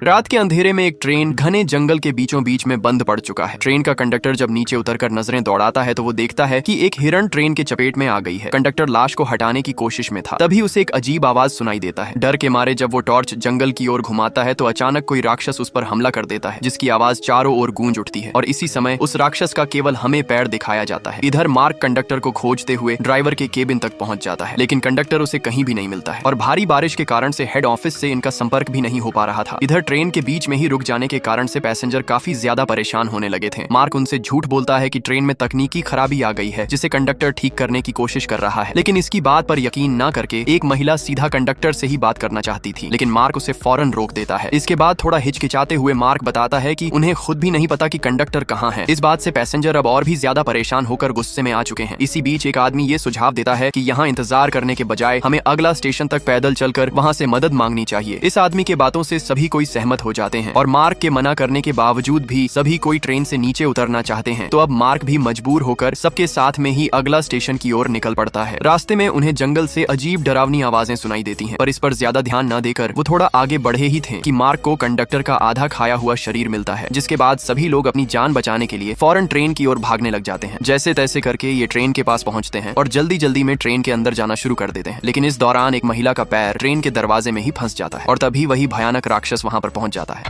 रात के अंधेरे में एक ट्रेन घने जंगल के बीचों बीच में बंद पड़ चुका है। ट्रेन का कंडक्टर जब नीचे उतरकर नजरें दौड़ाता है तो वो देखता है कि एक हिरण ट्रेन के चपेट में आ गई है। कंडक्टर लाश को हटाने की कोशिश में था, तभी उसे एक अजीब आवाज सुनाई देता है। डर के मारे जब वो टॉर्च जंगल की ओर घुमाता है तो अचानक कोई राक्षस उस पर हमला कर देता है, जिसकी आवाज चारों ओर गूंज उठती है। और इसी समय उस राक्षस का केवल हमें पैर दिखाया जाता है। इधर मार्क कंडक्टर को खोजते हुए ड्राइवर के केबिन तक पहुंच जाता है, लेकिन कंडक्टर उसे कहीं भी नहीं मिलता है और भारी बारिश के कारण से हेड ऑफिस से इनका संपर्क भी नहीं हो पा रहा था। इधर ट्रेन के बीच में ही रुक जाने के कारण से पैसेंजर काफी ज्यादा परेशान होने लगे थे। मार्क उनसे झूठ बोलता है कि ट्रेन में तकनीकी खराबी आ गई है, जिसे कंडक्टर ठीक करने की कोशिश कर रहा है, लेकिन इसकी बात पर यकीन न करके एक महिला सीधा कंडक्टर से ही बात करना चाहती थी, लेकिन मार्क उसे फौरन रोक देता है। इसके बाद थोड़ा हिचकिचाते हुए मार्क बताता है कि उन्हें खुद भी नहीं पता कि कंडक्टर कहाँ है। इस बात से पैसेंजर अब और भी ज्यादा परेशान होकर गुस्से में आ चुके हैं। इसी बीच एक आदमी ये सुझाव देता है कि यहाँ इंतजार करने के बजाय हमें अगला स्टेशन तक पैदल चलकर वहाँ से मदद मांगनी चाहिए। इस आदमी के बातों से सभी कोई सहमत हो जाते हैं और मार्क के मना करने के बावजूद भी सभी कोई ट्रेन से नीचे उतरना चाहते हैं। तो अब मार्क भी मजबूर होकर सबके साथ में ही अगला स्टेशन की ओर निकल पड़ता है। रास्ते में उन्हें जंगल से अजीब डरावनी आवाजें सुनाई देती हैं, पर इस पर ज्यादा ध्यान न देकर वो थोड़ा आगे बढ़े ही थे कि मार्क को कंडक्टर का आधा खाया हुआ शरीर मिलता है, जिसके बाद सभी लोग अपनी जान बचाने के लिए फौरन ट्रेन की ओर भागने लग जाते हैं। जैसे तैसे करके ये ट्रेन के पास पहुंचते हैं और जल्दी जल्दी में ट्रेन के अंदर जाना शुरू कर देते हैं, लेकिन इस दौरान एक महिला का पैर ट्रेन के दरवाजे में ही फंस जाता है और तभी वही भयानक राक्षस वहां पर पहुंच जाता है।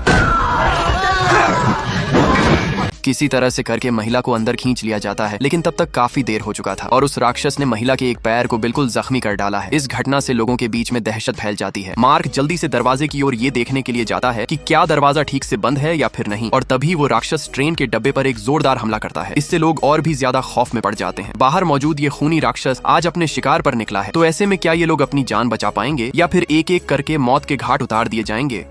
किसी तरह से करके महिला को अंदर खींच लिया जाता है, लेकिन तब तक काफी देर हो चुका था और उस राक्षस ने महिला के एक पैर को बिल्कुल जख्मी कर डाला है। इस घटना से लोगों के बीच में दहशत फैल जाती है। मार्क जल्दी से दरवाजे की ओर ये देखने के लिए जाता है कि क्या दरवाजा ठीक से बंद है या फिर नहीं, और तभी वो राक्षस ट्रेन के डब्बे पर एक जोरदार हमला करता है। इससे लोग और भी ज्यादा खौफ में पड़ जाते हैं। बाहर मौजूद ये खूनी राक्षस आज अपने शिकार पर निकला है, तो ऐसे में क्या ये लोग अपनी जान बचा पाएंगे या फिर एक एक करके मौत के घाट उतार दिए जाएंगे?